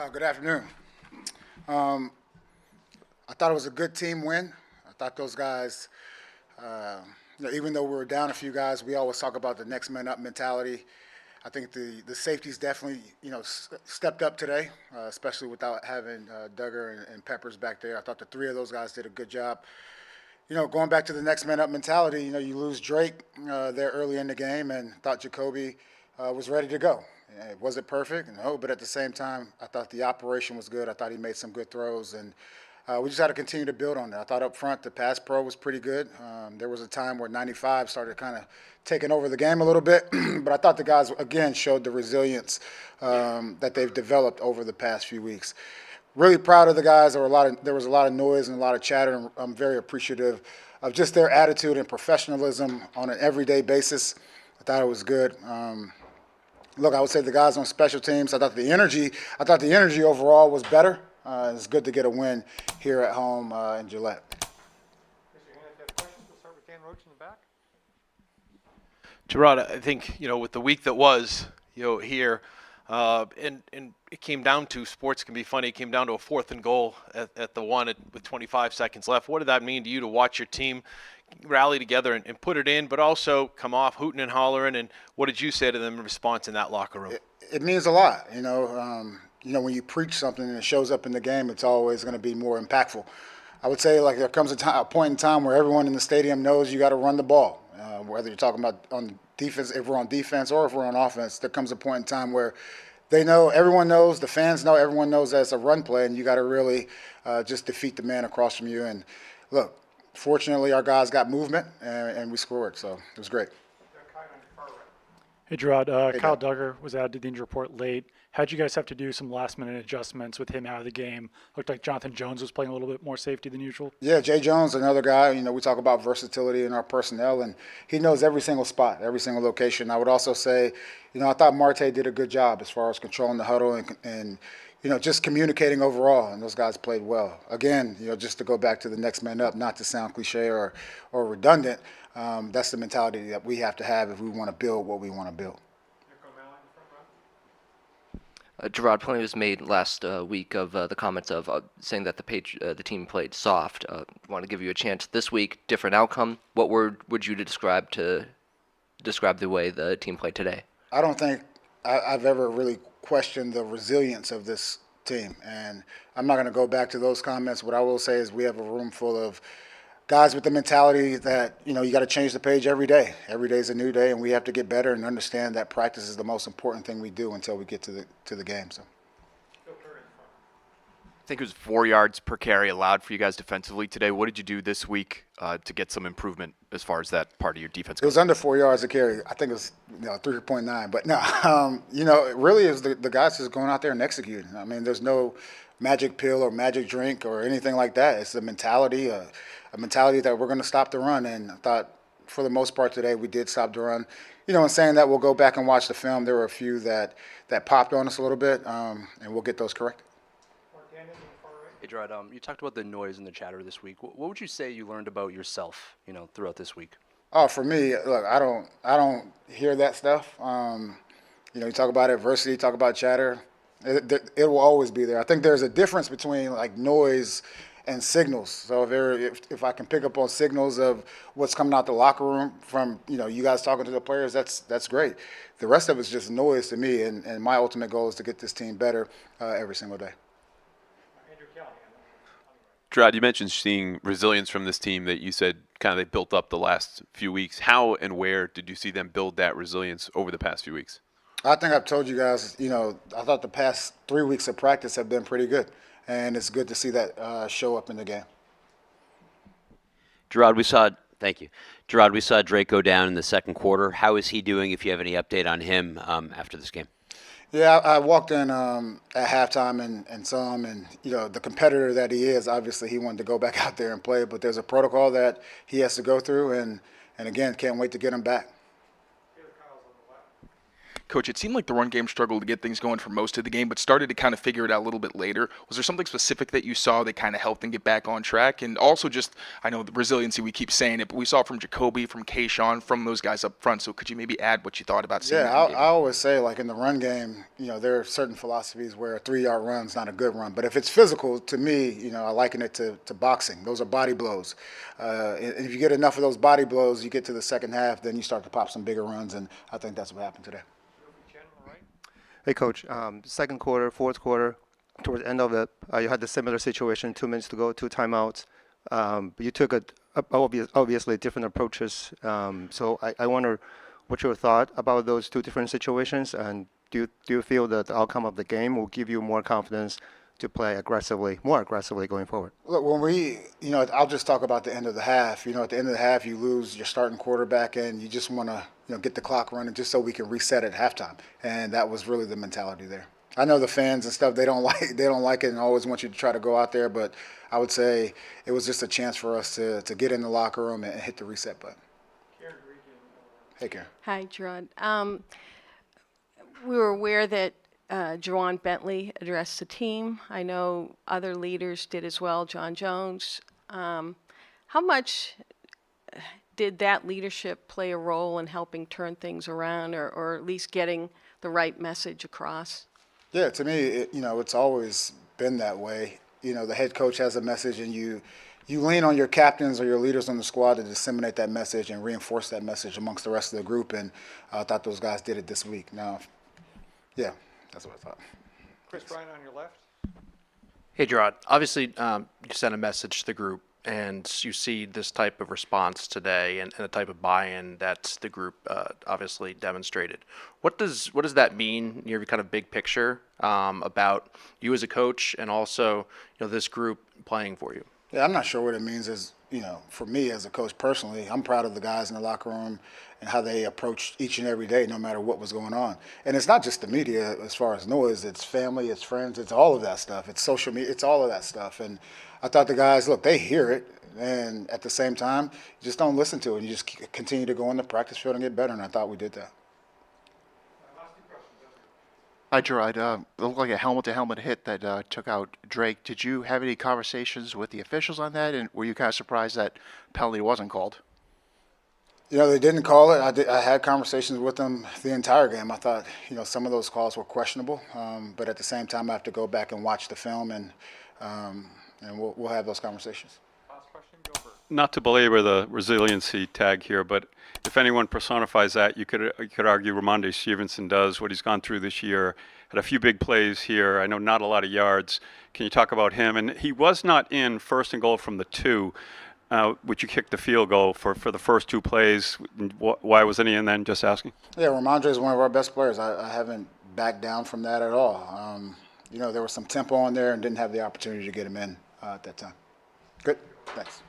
Good afternoon. I thought it was a good team win. I thought those guys, even though we were down a few guys, we always talk about the next man up mentality. I think the safeties definitely, stepped up today, especially without having Duggar and Peppers back there. I thought the three of those guys did a good job. Going back to the next man up mentality, you lose Drake there early in the game and thought Jacoby was ready to go. Was it perfect? No, but at the same time, I thought the operation was good. I thought he made some good throws, and we just had to continue to build on that. I thought up front the pass pro was pretty good. There was a time where 95 started kind of taking over the game a little bit, but I thought the guys, again, showed the resilience that they've developed over the past few weeks. Really proud of the guys. There was a lot of noise and a lot of chatter, and I'm very appreciative of just their attitude and professionalism on an everyday basis. I thought it was good. Look, I would say the guys on special teams, I thought the energy overall was better. It's good to get a win here at home in Gillette. Jerod, I think, with the week that was, here, and it came down to, sports can be funny, it came down to a 4th and goal at the one with 25 seconds left. What did that mean to you to watch your team rally together and put it in, but also come off hooting and hollering? And what did you say to them in response in that locker room? It means a lot, when you preach something and it shows up in the game, it's always going to be more impactful. I would say, there comes a point in time where everyone in the stadium knows you got to run the ball. Whether you're talking about on defense, if we're on defense or if we're on offense, there comes a point in time where they know, everyone knows, the fans know, everyone knows that it's a run play, and you got to really just defeat the man across from you. And look, fortunately, our guys got movement, and we scored, so it was great. Hey, Jerod, Kyle Duggar was added to the injury report late. How'd you guys have to do some last-minute adjustments with him out of the game? Looked like Jonathan Jones was playing a little bit more safety than usual. Yeah, Jay Jones, another guy. We talk about versatility in our personnel, and he knows every single spot, every single location. I would also say, I thought Marte did a good job as far as controlling the huddle and just communicating overall, and those guys played well. Again, just to go back to the next man up, not to sound cliche or redundant, that's the mentality that we have to have if we want to build what we want to build. Jerod, plenty was made last week of the comments of saying that the team played soft. Want to give you a chance this week, different outcome. What word would you describe the way the team played today? I don't think I've ever really questioned the resilience of this team, and I'm not going to go back to those comments. What I will say is we have a room full of guys with the mentality that, you got to change the page every day. Every day is a new day, and we have to get better and understand that practice is the most important thing we do until we get to the game. So, I think it was 4 yards per carry allowed for you guys defensively today. What did you do this week to get some improvement as far as that part of your defense goes? It was under 4 yards a carry. I think it was 3.9. But no, it really is the guys just going out there and executing. I mean, there's no magic pill or magic drink or anything like that. It's a mentality, a mentality that we're going to stop the run. And I thought for the most part today we did stop the run. In saying that, we'll go back and watch the film. There were a few that popped on us a little bit, and we'll get those corrected. Hey, Jerod, you talked about the noise and the chatter this week. What would you say you learned about yourself, throughout this week? Oh, for me, look, I don't hear that stuff. You talk about adversity, talk about chatter. It will always be there. I think there's a difference between noise and signals. So if I can pick up on signals of what's coming out the locker room from you guys talking to the players, that's great. The rest of it's just noise to me, and my ultimate goal is to get this team better every single day. Jerod, you mentioned seeing resilience from this team that you said kind of they built up the last few weeks. How and where did you see them build that resilience over the past few weeks? I think I've told you guys, I thought the past 3 weeks of practice have been pretty good, and it's good to see that show up in the game. Thank you. Jerod, we saw Drake go down in the second quarter. How is he doing, if you have any update on him after this game? Yeah, I walked in at halftime and saw him, and the competitor that he is, obviously he wanted to go back out there and play, but there's a protocol that he has to go through, and again, can't wait to get him back. Coach, it seemed like the run game struggled to get things going for most of the game, but started to kind of figure it out a little bit later. Was there something specific that you saw that kind of helped them get back on track? And also just, I know the resiliency, we keep saying it, but we saw it from Jacoby, from Kayshawn, from those guys up front. So could you maybe add what you thought about seeing Yeah, that in the game? I always say, like in the run game, there are certain philosophies where a 3-yard run's not a good run. But if it's physical, to me, I liken it to boxing. Those are body blows. And if you get enough of those body blows, you get to the second half, then you start to pop some bigger runs, and I think that's what happened today. Hey, Coach. Second quarter, fourth quarter, towards the end of it, you had the similar situation, 2 minutes to go, 2 timeouts. You took obviously different approaches. So I wonder what your thought about those 2 different situations, and do you feel that the outcome of the game will give you more confidence to play more aggressively going forward? Look, when I'll just talk about the end of the half. At the end of the half, you lose your starting quarterback, and you just want to, get the clock running just so we can reset at halftime. And that was really the mentality there. I know the fans and stuff, they don't like it and always want you to try to go out there, but I would say it was just a chance for us to get in the locker room and hit the reset button. Hey, Karen. Hi, Jerod. We were aware that Juwan Bentley addressed the team. I know other leaders did as well, John Jones. How much did that leadership play a role in helping turn things around, or at least getting the right message across? Yeah, to me, it's always been that way. The head coach has a message, and you lean on your captains or your leaders on the squad to disseminate that message and reinforce that message amongst the rest of the group, and I thought those guys did it this week. Now, yeah, that's what I thought. Chris Bryant on your left. Hey, Jerod. Obviously, you sent a message to the group, and you see this type of response today and the type of buy-in that the group obviously demonstrated. What does that mean, your kind of big picture, about you as a coach and also this group playing for you? Yeah, I'm not sure what it means as, for me as a coach personally. I'm proud of the guys in the locker room and how they approach each and every day, no matter what was going on. And it's not just the media as far as noise. It's family, it's friends, it's all of that stuff. It's social media, it's all of that stuff. And I thought the guys, look, they hear it. And at the same time, you just don't listen to it. You just continue to go on the practice field and get better. And I thought we did that. Hi, Jerod. It looked like a helmet-to-helmet hit that took out Drake. Did you have any conversations with the officials on that, and were you kind of surprised that penalty wasn't called? They didn't call it. I had conversations with them the entire game. I thought, some of those calls were questionable, but at the same time, I have to go back and watch the film, and we'll have those conversations. Not to belabor the resiliency tag here, but if anyone personifies that, you could argue Ramondre Stevenson does. What he's gone through this year, had a few big plays here. I know not a lot of yards. Can you talk about him? And he was not in first and goal from the 2, which you kicked the field goal for the first 2 plays. Why wasn't he in then? Just asking. Yeah, Ramondre is one of our best players. I haven't backed down from that at all. There was some tempo on there and didn't have the opportunity to get him in at that time. Good. Thanks.